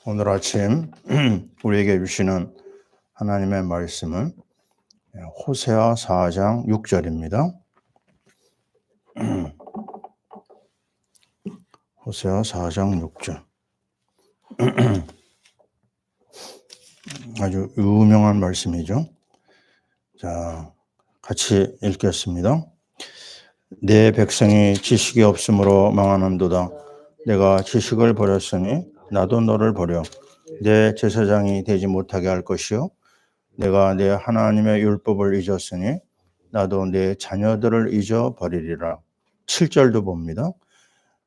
오늘 아침 우리에게 주시는 하나님의 말씀은 호세아 4장 6절입니다. 호세아 4장 6절. 아주 유명한 말씀이죠. 자, 같이 읽겠습니다. 내 백성이 지식이 없으므로 망하는도다. 내가 지식을 버렸으니 나도 너를 버려 내 제사장이 되지 못하게 할 것이요 내가 내 하나님의 율법을 잊었으니 나도 내 자녀들을 잊어버리리라. 7절도 봅니다.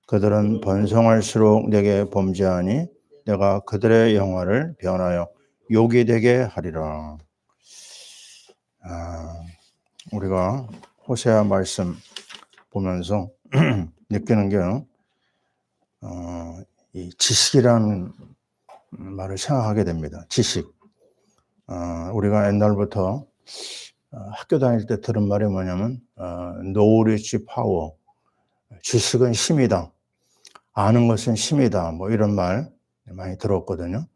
그들은 번성할수록 내게 범죄하니 내가 그들의 영화를 변하여 욕이 되게 하리라. 우리가 호세아 말씀 보면서 느끼는 게 이 지식이라는 말을 생각하게 됩니다. 지식. 우리가 옛날부터 학교 다닐 때 들은 말이 뭐냐면 knowledge power, 지식은 힘이다, 아는 것은 힘이다, 뭐 이런 말 많이 들었거든요.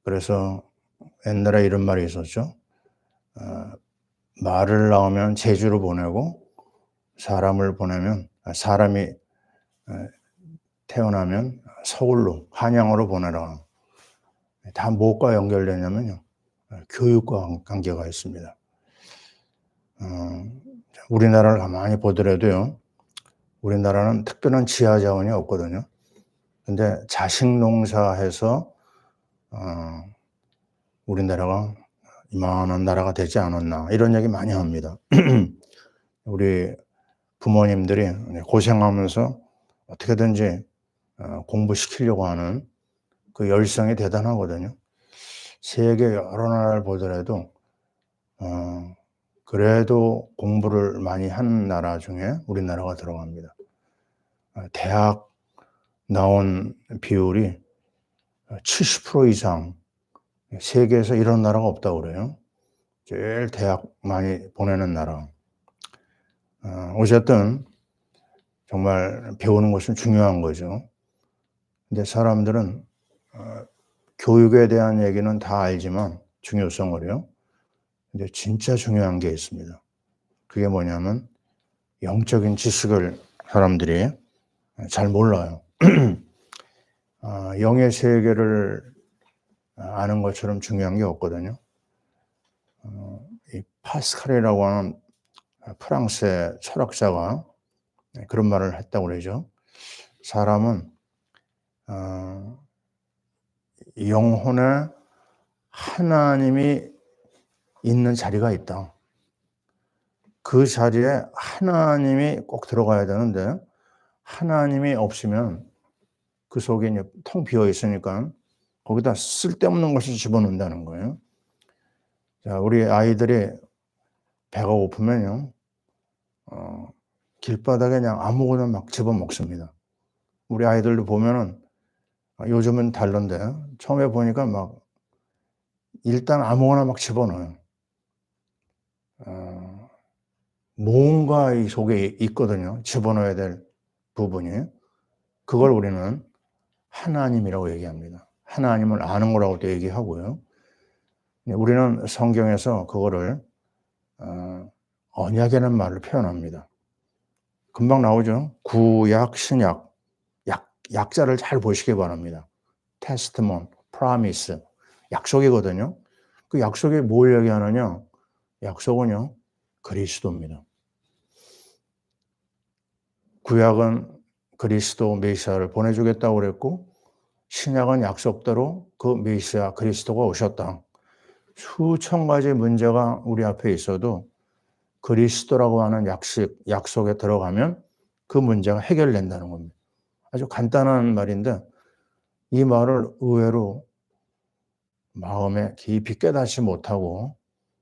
그래서 옛날에 이런 말이 있었죠. 말을 낳으면 제주로 보내고 사람이 태어나면 서울로, 한양으로 보내라. 다 무엇과 연결되냐면요, 교육과 관계가 있습니다. 우리나라를 가만히 보더라도요, 우리나라는 특별한 지하 자원이 없거든요. 근데 자식 농사해서 우리나라가 이만한 나라가 되지 않았나, 이런 얘기 많이 합니다. 우리 부모님들이 고생하면서 어떻게든지 공부시키려고 하는 그 열성이 대단하거든요. 세계 여러 나라를 보더라도 그래도 공부를 많이 하는 나라 중에 우리나라가 들어갑니다. 대학 나온 비율이 70% 이상, 세계에서 이런 나라가 없다고 그래요. 제일 대학 많이 보내는 나라. 어쨌든 정말 배우는 것은 중요한 거죠. 근데 사람들은 교육에 대한 얘기는 다 알지만 중요성을요. 근데 진짜 중요한 게 있습니다. 그게 뭐냐면 영적인 지식을 사람들이 잘 몰라요. 영의 세계를 아는 것처럼 중요한 게 없거든요. 이 파스칼이라고 하는 프랑스의 철학자가 그런 말을 했다고 그러죠. 사람은 영혼에 하나님이 있는 자리가 있다. 그 자리에 하나님이 꼭 들어가야 되는데 하나님이 없으면 그 속에 이제 텅 비어 있으니까 거기다 쓸데없는 것을 집어넣는다는 거예요. 자, 우리 아이들이 배가 고프면요, 길바닥에 그냥 아무거나 막 집어먹습니다. 우리 아이들도 보면은 요즘은 다른데 처음에 보니까 막 일단 아무거나 막 집어넣어요. 뭔가 이 속에 있거든요. 집어넣어야 될 부분이. 그걸 우리는 하나님이라고 얘기합니다. 하나님을 아는 거라고도 얘기하고요. 우리는 성경에서 그거를 언약이라는 말을 표현합니다. 금방 나오죠. 구약, 신약, 약자를 잘 보시기 바랍니다. 테스트먼, 프라미스, 약속이거든요. 그 약속이 뭘 얘기하느냐? 약속은요, 그리스도입니다. 구약은 그리스도 메시아를 보내주겠다고 그랬고, 신약은 약속대로 그 메시아 그리스도가 오셨다. 수천 가지 문제가 우리 앞에 있어도 그리스도라고 하는 약속에 들어가면 그 문제가 해결된다는 겁니다. 아주 간단한 말인데 이 말을 의외로 마음에 깊이 깨닫지 못하고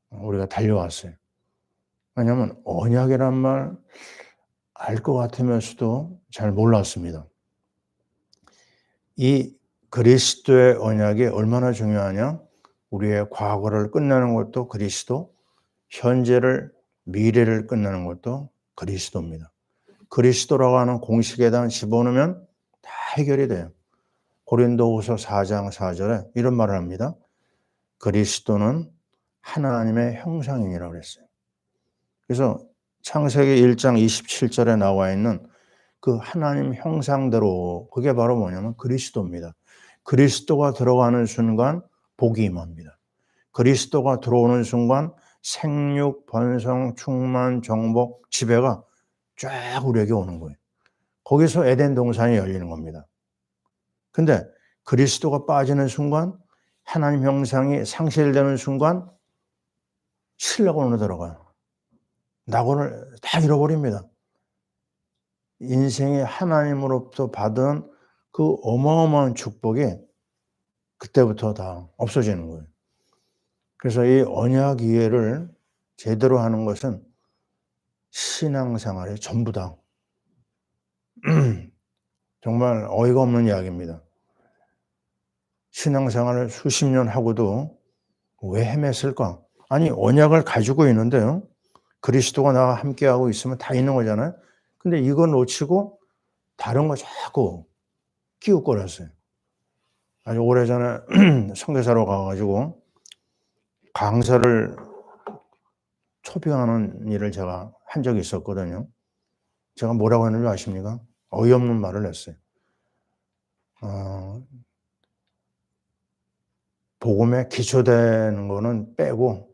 우리가 달려왔어요. 왜냐하면 언약이란 말 알 것 같으면서도 잘 몰랐습니다. 이 그리스도의 언약이 얼마나 중요하냐? 우리의 과거를 끝내는 것도 그리스도, 현재를, 미래를 끝내는 것도 그리스도입니다. 그리스도라고 하는 공식에다 집어넣으면 다 해결이 돼요. 고린도후서 4장 4절에 이런 말을 합니다. 그리스도는 하나님의 형상이라고 그랬어요. 그래서 창세기 1장 27절에 나와 있는 그 하나님 형상대로 그게 바로 뭐냐면 그리스도입니다. 그리스도가 들어가는 순간 복이 임합니다. 그리스도가 들어오는 순간 생육, 번성, 충만, 정복, 지배가 쫙 우리에게 오는 거예요. 거기서 에덴 동산이 열리는 겁니다. 근데 그리스도가 빠지는 순간 하나님 형상이 상실되는 순간 신라곤으로 들어가요. 낙원을 다 잃어버립니다. 인생의 하나님으로부터 받은 그 어마어마한 축복이 그때부터 다 없어지는 거예요. 그래서 이 언약 이해를 제대로 하는 것은 신앙생활의 전부다. 정말 어이가 없는 이야기입니다. 신앙생활을 수십 년 하고도 왜 헤맸을까? 아니, 언약을 가지고 있는데요. 그리스도가 나와 함께하고 있으면 다 있는 거잖아요. 근데 이거 놓치고 다른 거 자꾸 끼우거렸어요. 아주 오래전에 선교사로 가가지고 강사를 초빙하는 일을 제가 한 적이 있었거든요. 제가 뭐라고 했는지 아십니까? 어이없는 말을 했어요. 복음에 기초되는 거는 빼고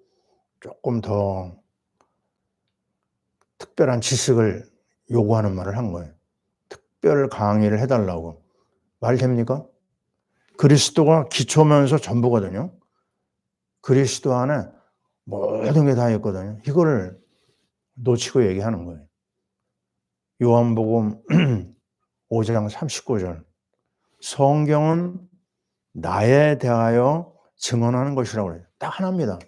조금 더 특별한 지식을 요구하는 말을 한 거예요. 특별 강의를 해달라고. 말 됩니까? 그리스도가 기초면서 전부거든요. 그리스도 안에 모든 게 다 있거든요. 이거를 놓치고 얘기하는 거예요. 요한복음 5장 39절. 성경은 나에 대하여 증언하는 것이라고 그래요. 딱 하나입니다.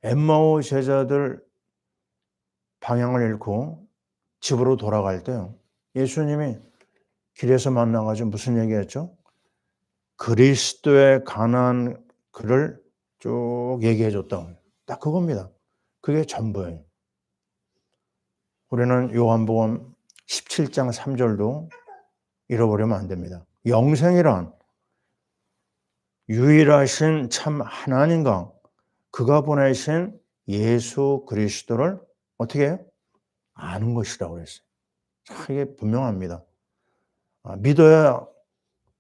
엠마오 제자들 방향을 잃고 집으로 돌아갈 때요. 예수님이 길에서 만나가지고 무슨 얘기했죠? 그리스도에 관한 글을 쭉 얘기해 줬다고. 딱 그겁니다. 그게 전부예요. 우리는 요한복음 17장 3절도 잃어버리면 안 됩니다. 영생이란 유일하신 참 하나님과 그가 보내신 예수 그리스도를 어떻게 해요? 아는 것이라고 그랬어요. 이게 분명합니다. 믿어야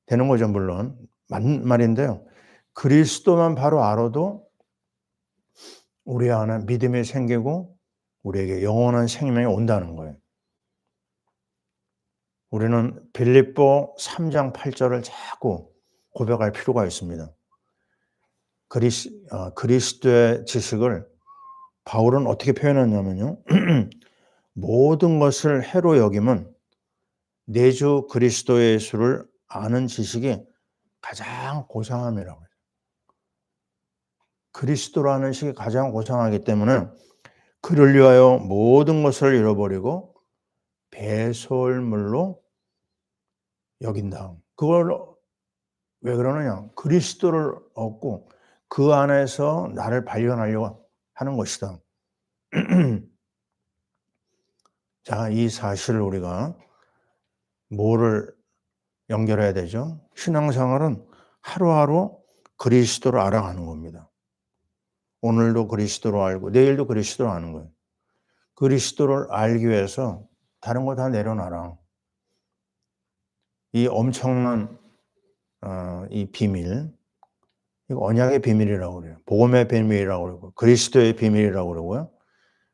되는 거죠, 물론. 맞는 말인데요. 그리스도만 바로 알아도 우리 안에 믿음이 생기고 우리에게 영원한 생명이 온다는 거예요. 우리는 빌립보 3장 8절을 자꾸 고백할 필요가 있습니다. 그리스도의 지식을 바울은 어떻게 표현했냐면요. 모든 것을 해로 여김은 내 주 그리스도 예수를 아는 지식이 가장 고상함이라고 해요. 그리스도라는 지식이 가장 고상하기 때문에 그를 위하여 모든 것을 잃어버리고 배설물로 여긴다. 그걸 왜 그러느냐? 그리스도를 얻고 그 안에서 나를 발견하려고 하는 것이다. 자, 이 사실을 우리가 뭐를 연결해야 되죠? 신앙생활은 하루하루 그리스도를 알아가는 겁니다. 오늘도 그리스도로 알고 내일도 그리스도로 아는 거예요. 그리스도를 알기 위해서 다른 거 다 내려놔라. 이 엄청난 이 비밀, 이거 언약의 비밀이라고 그래요. 복음의 비밀이라고 그러고 그리스도의 비밀이라고 그러고요.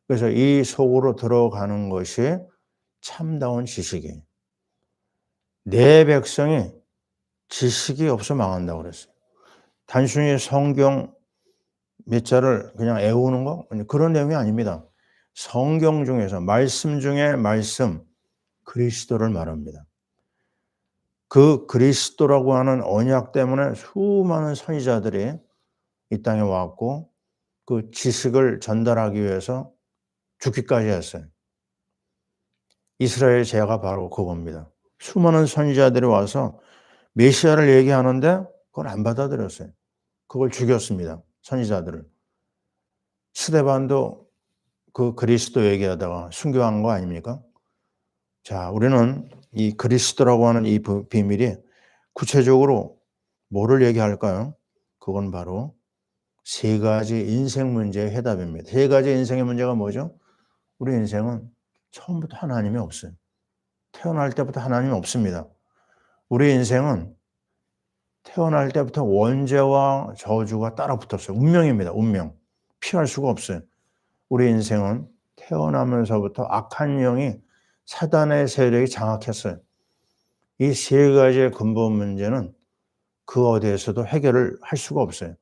그래서 이 속으로 들어가는 것이 참다운 지식이에요. 내 백성이 지식이 없어 망한다고 그랬어요. 단순히 성경 몇 자를 그냥 애우는 거? 그런 내용이 아닙니다. 성경 중에서 말씀 중에 말씀, 그리스도를 말합니다. 그 그리스도라고 하는 언약 때문에 수많은 선지자들이 이 땅에 왔고 그 지식을 전달하기 위해서 죽기까지 했어요. 이스라엘 제가 바로 그겁니다. 수많은 선지자들이 와서 메시아를 얘기하는데 그걸 안 받아들였어요. 그걸 죽였습니다. 선지자들을. 스데반도 그 그리스도 얘기하다가 순교한 거 아닙니까? 자, 우리는 이 그리스도라고 하는 이 비밀이 구체적으로 뭐를 얘기할까요? 그건 바로 세 가지 인생 문제의 해답입니다. 세 가지 인생의 문제가 뭐죠? 우리 인생은 처음부터 하나님이 없어요. 태어날 때부터 하나님이 없습니다. 우리 인생은 태어날 때부터 원죄와 저주가 따라 붙었어요. 운명입니다. 운명. 피할 수가 없어요. 우리 인생은 태어나면서부터 악한 영이 사단의 세력이 장악했어요. 이 세 가지의 근본 문제는 그 어디에서도 해결을 할 수가 없어요.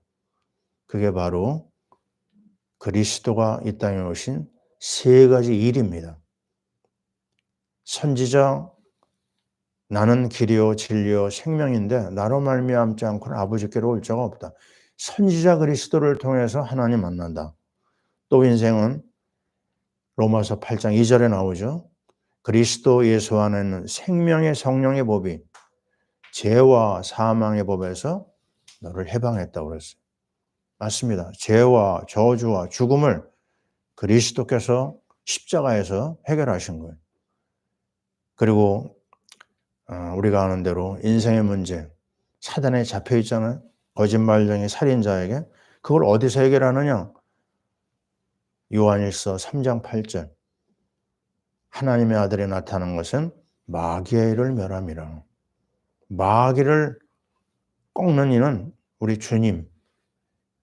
그게 바로 그리스도가 이 땅에 오신 세 가지 일입니다. 선지자 나는 길이요 진리요 생명인데 나로 말미암지 않고는 아버지께로 올 자가 없다. 선지자 그리스도를 통해서 하나님 만난다. 또 인생은 로마서 8장 2절에 나오죠. 그리스도 예수 안에는 생명의 성령의 법이 죄와 사망의 법에서 너를 해방했다고 그랬어요. 맞습니다. 죄와 저주와 죽음을 그리스도께서 십자가에서 해결하신 거예요. 그리고 우리가 아는 대로 인생의 문제, 사단에 잡혀 있잖아요. 거짓말쟁이 살인자에게 그걸 어디서 해결하느냐? 요한일서 3장 8절. 하나님의 아들이 나타난 것은 마귀의 일을 멸함이라. 마귀를 꺾는 이는 우리 주님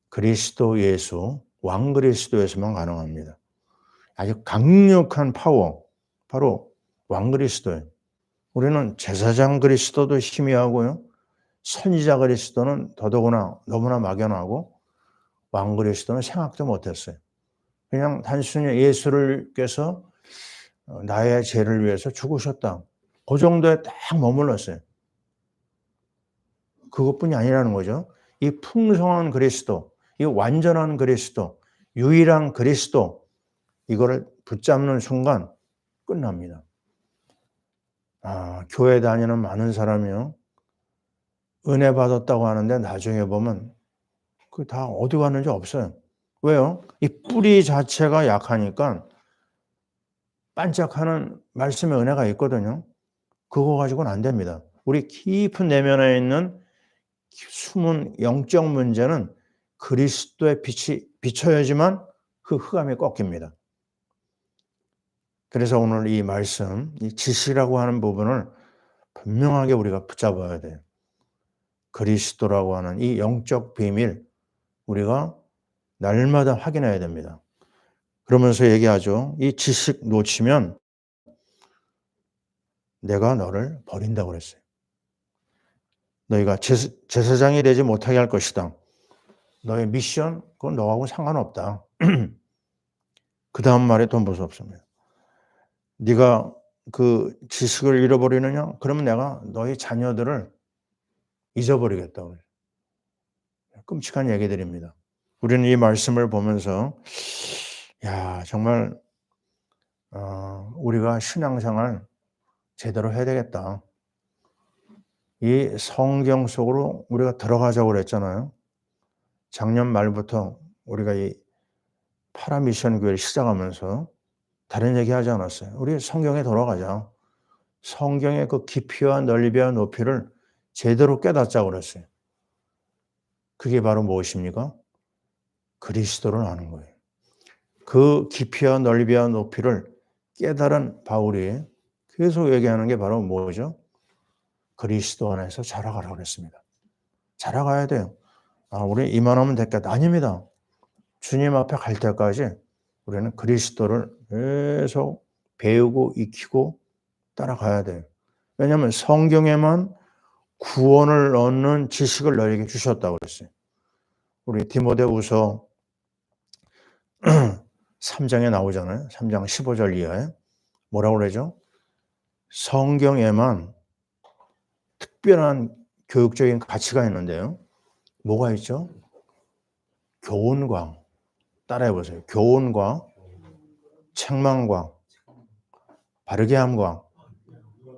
그리스도 예수 왕 그리스도에서만 가능합니다. 아주 강력한 파워 바로 왕 그리스도예요. 우리는 제사장 그리스도도 희미하고요. 선지자 그리스도는 더더구나 너무나 막연하고 왕 그리스도는 생각도 못했어요. 그냥 단순히 예수께서 나의 죄를 위해서 죽으셨다. 그 정도에 딱 머물렀어요. 그것뿐이 아니라는 거죠. 이 풍성한 그리스도, 이 완전한 그리스도, 유일한 그리스도 이거를 붙잡는 순간 끝납니다. 교회 다니는 많은 사람이요. 은혜 받았다고 하는데 나중에 보면 그 다 어디 갔는지 없어요. 왜요? 이 뿌리 자체가 약하니까 반짝하는 말씀의 은혜가 있거든요. 그거 가지고는 안 됩니다. 우리 깊은 내면에 있는 숨은 영적 문제는 그리스도의 빛이 비춰야지만 그 흑암이 꺾입니다. 그래서 오늘 이 말씀, 이 지시라고 하는 부분을 분명하게 우리가 붙잡아야 돼요. 그리스도라고 하는 이 영적 비밀 우리가 날마다 확인해야 됩니다. 그러면서 얘기하죠. 이 지식 놓치면 내가 너를 버린다고 그랬어요. 너희가 제사장이 되지 못하게 할 것이다. 너의 미션 그건 너하고 상관없다. 그 다음 말에 더 무섭습니다. 네가 그 지식을 잃어버리느냐? 그러면 내가 너희 자녀들을 잊어버리겠다고 그래요. 끔찍한 얘기들입니다. 우리는 이 말씀을 보면서 야 정말 우리가 신앙생활 제대로 해야 되겠다. 이 성경 속으로 우리가 들어가자고 그랬잖아요. 작년 말부터 우리가 이 파라미션 교회를 시작하면서 다른 얘기 하지 않았어요. 우리 성경에 돌아가자. 성경의 그 깊이와 넓이와 높이를 제대로 깨닫자고 그랬어요. 그게 바로 무엇입니까? 그리스도를 아는 거예요. 그 깊이와 넓이와 높이를 깨달은 바울이 계속 얘기하는 게 바로 뭐죠? 그리스도 안에서 자라가라고 그랬습니다. 자라가야 돼요. 우리 이만하면 됐겠다. 아닙니다. 주님 앞에 갈 때까지 우리는 그리스도를 계속 배우고 익히고 따라가야 돼요. 왜냐하면 성경에만 구원을 얻는 지식을 너에게 주셨다고 그랬어요. 우리 디모데후서 3장에 나오잖아요. 3장 15절 이하에 뭐라고 그러죠? 성경에만 특별한 교육적인 가치가 있는데요. 뭐가 있죠? 교훈과 따라해보세요. 교훈과 책망과 바르게 함과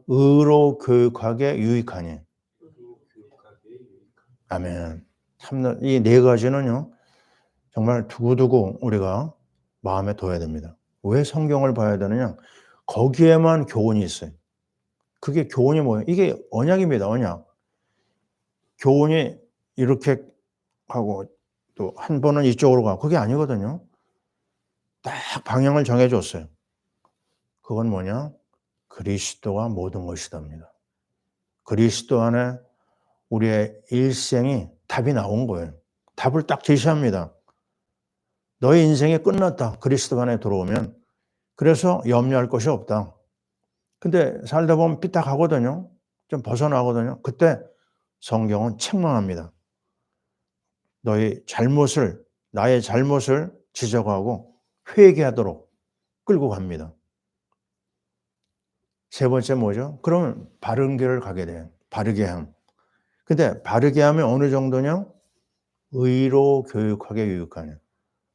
의로 교육하게 유익하니. 아멘. 이 네 가지는요. 정말 두고두고 우리가 마음에 둬야 됩니다. 왜 성경을 봐야 되느냐? 거기에만 교훈이 있어요. 그게 교훈이 뭐예요? 이게 언약입니다. 언약. 교훈이 이렇게 하고 또 한 번은 이쪽으로 가고 그게 아니거든요. 딱 방향을 정해 줬어요. 그건 뭐냐? 그리스도가 모든 것이답니다. 그리스도 안에 우리의 일생이 답이 나온 거예요. 답을 딱 제시합니다. 너의 인생이 끝났다. 그리스도 안에 들어오면. 그래서 염려할 것이 없다. 근데 살다 보면 삐딱하거든요. 좀 벗어나거든요. 그때 성경은 책망합니다. 나의 잘못을 지적하고 회개하도록 끌고 갑니다. 세 번째 뭐죠? 그러면 바른 길을 가게 돼요. 바르게 함. 근데 바르게 하면 어느 정도냐? 의로 교육하게 유익하냐.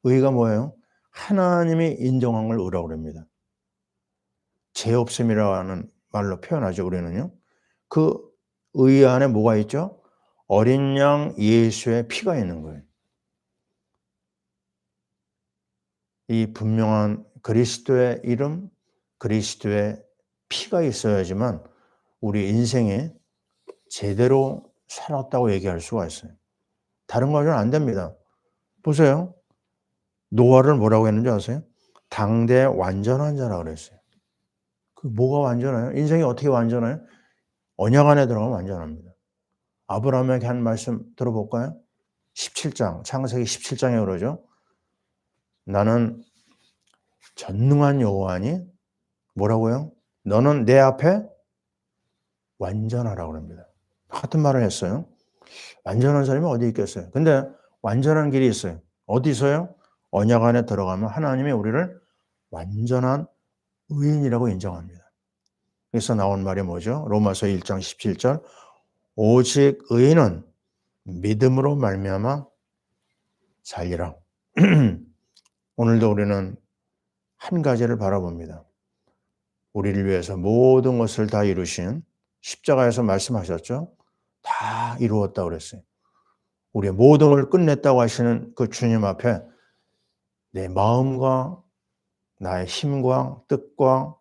의가 뭐예요? 하나님이 인정한 걸 의라고 그럽니다. 죄 없음이라는 말로 표현하죠, 우리는요. 그 의 안에 뭐가 있죠? 어린 양 예수의 피가 있는 거예요. 이 분명한 그리스도의 이름, 그리스도의 피가 있어야지만 우리 인생에 제대로 살았다고 얘기할 수가 있어요. 다른 거는 안 됩니다. 보세요. 노아를 뭐라고 했는지 아세요? 당대 완전한 자라고 그랬어요. 그 뭐가 완전해요? 인생이 어떻게 완전해요? 언약 안에 들어가면 완전합니다. 아브라함에게 한 말씀 들어볼까요? 17장, 창세기 17장에 그러죠. 나는 전능한 여호와니 뭐라고요? 너는 내 앞에 완전하라고 합니다. 같은 말을 했어요. 완전한 사람이 어디 있겠어요? 근데 완전한 길이 있어요. 어디 있어요? 언약 안에 들어가면 하나님이 우리를 완전한 의인이라고 인정합니다. 그래서 나온 말이 뭐죠? 로마서 1장 17절 오직 의인은 믿음으로 말미암아 살리라. 오늘도 우리는 한 가지를 바라봅니다. 우리를 위해서 모든 것을 다 이루신 십자가에서 말씀하셨죠? 다 이루었다고 그랬어요. 우리의 모든 걸 끝냈다고 하시는 그 주님 앞에 내 마음과 나의 힘과 뜻과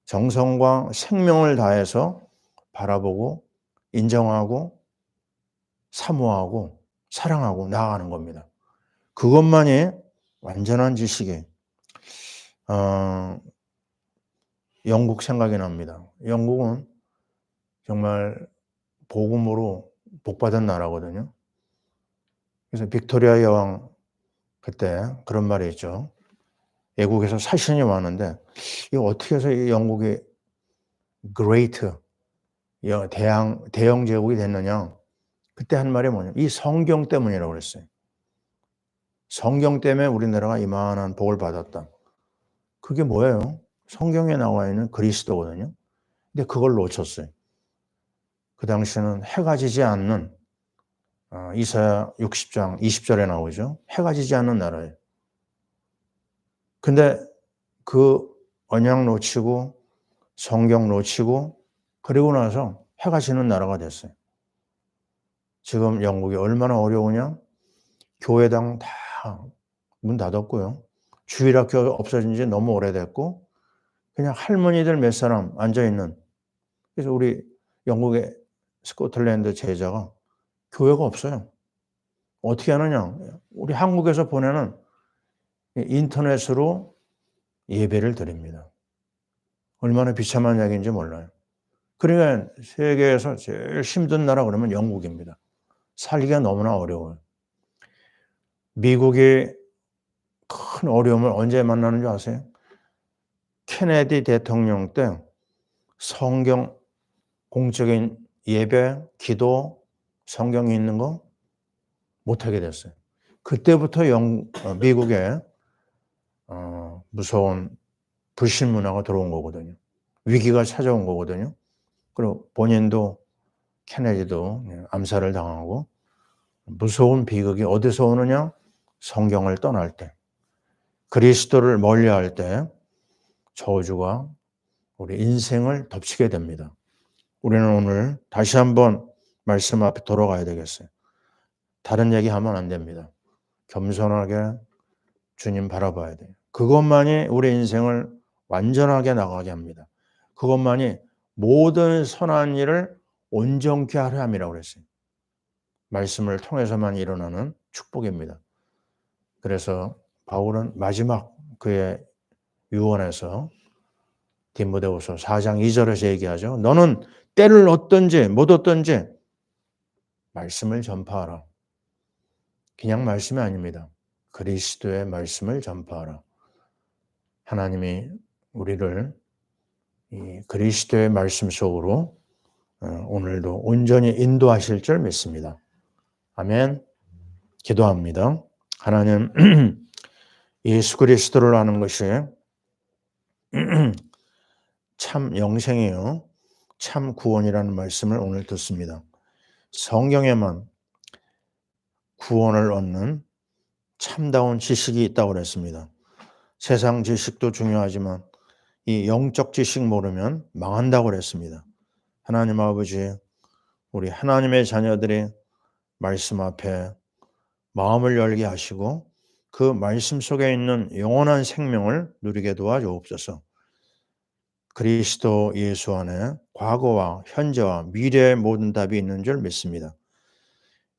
정성과 생명을 다해서 바라보고 인정하고 사모하고 사랑하고 나아가는 겁니다. 그것만이 완전한 지식이에요. 영국 생각이 납니다. 영국은 정말 복음으로 복받은 나라거든요. 그래서 빅토리아 여왕 그때 그런 말이 있죠. 외국에서 사신이 많은데 이거 어떻게 해서 이 영국이 great 대영 제국이 됐느냐? 그때 한 말이 뭐냐? 이 성경 때문이라고 그랬어요. 성경 때문에 우리나라가 이만한 복을 받았다. 그게 뭐예요? 성경에 나와 있는 그리스도거든요. 근데 그걸 놓쳤어요. 그 당시에는 해가 지지 않는 이사야 60장 20절에 나오죠. 해가 지지 않는 나라예요. 근데 그 언약 놓치고 성경 놓치고 그리고 나서 해가 지는 나라가 됐어요. 지금 영국이 얼마나 어려우냐? 교회당 다 문 닫았고요. 주일학교 없어진 지 너무 오래됐고 그냥 할머니들 몇 사람 앉아있는 그래서 우리 영국의 스코틀랜드 제자가 교회가 없어요. 어떻게 하느냐? 우리 한국에서 보내는 인터넷으로 예배를 드립니다. 얼마나 비참한 이야기인지 몰라요. 그러니까 세계에서 제일 힘든 나라 그러면 영국입니다. 살기가 너무나 어려워요. 미국이 큰 어려움을 언제 만나는 줄 아세요? 케네디 대통령 때 성경 공적인 예배, 기도, 성경이 있는 거 못하게 됐어요. 그때부터 미국에 무서운 불신 문화가 들어온 거거든요. 위기가 찾아온 거거든요. 그리고 본인도 케네디도 암살을 당하고 무서운 비극이 어디서 오느냐? 성경을 떠날 때, 그리스도를 멀리할 때 저주가 우리 인생을 덮치게 됩니다. 우리는 오늘 다시 한번 말씀 앞에 돌아가야 되겠어요. 다른 얘기하면 안 됩니다. 겸손하게 주님 바라봐야 돼요. 그것만이 우리 인생을 완전하게 나가게 합니다. 그것만이 모든 선한 일을 온전케 하려 함이라고 그랬어요. 말씀을 통해서만 일어나는 축복입니다. 그래서 바울은 마지막 그의 유언에서 디모데후서 4장 2절에서 얘기하죠. 너는 때를 얻든지 못 얻든지 말씀을 전파하라. 그냥 말씀이 아닙니다. 그리스도의 말씀을 전파하라. 하나님이 우리를 이 그리스도의 말씀 속으로 오늘도 온전히 인도하실 줄 믿습니다. 아멘. 기도합니다. 하나님, 예수 그리스도를 아는 것이 참 영생이요, 참 구원이라는 말씀을 오늘 듣습니다. 성경에만 구원을 얻는 참다운 지식이 있다고 그랬습니다. 세상 지식도 중요하지만 이 영적 지식 모르면 망한다고 그랬습니다. 하나님 아버지, 우리 하나님의 자녀들이 말씀 앞에 마음을 열게 하시고 그 말씀 속에 있는 영원한 생명을 누리게 도와주옵소서. 그리스도 예수 안에 과거와 현재와 미래의 모든 답이 있는 줄 믿습니다.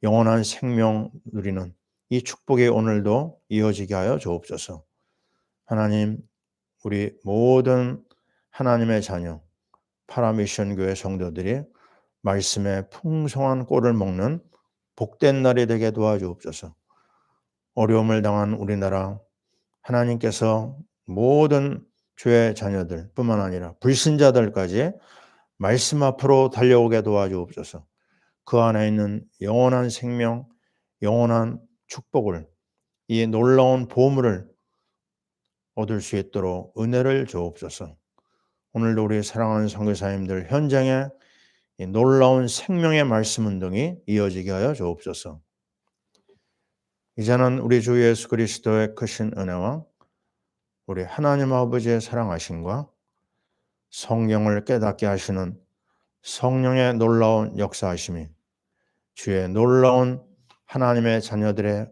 영원한 생명 누리는 이 축복이 오늘도 이어지게 하여 주옵소서. 하나님, 우리 모든 하나님의 자녀, 파라미션 교회 성도들이 말씀에 풍성한 꼴을 먹는 복된 날이 되게 도와주옵소서. 어려움을 당한 우리나라, 하나님께서 모든 주의 자녀들 뿐만 아니라 불신자들까지 말씀 앞으로 달려오게 도와주옵소서. 그 안에 있는 영원한 생명, 영원한 축복을, 이 놀라운 보물을 얻을 수 있도록 은혜를 주옵소서. 오늘도 우리 사랑하는 선교사님들 현장에 이 놀라운 생명의 말씀 운동이 이어지게 하여 주옵소서. 이제는 우리 주 예수 그리스도의 크신 은혜와 우리 하나님 아버지의 사랑하심과 성령을 깨닫게 하시는 성령의 놀라운 역사하심이 주의 놀라운 하나님의 자녀들의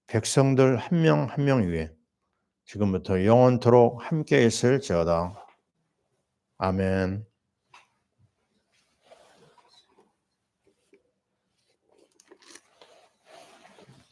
백성들 한 명 한 명 위에 지금부터 영원토록 함께 있을지어다. 아멘.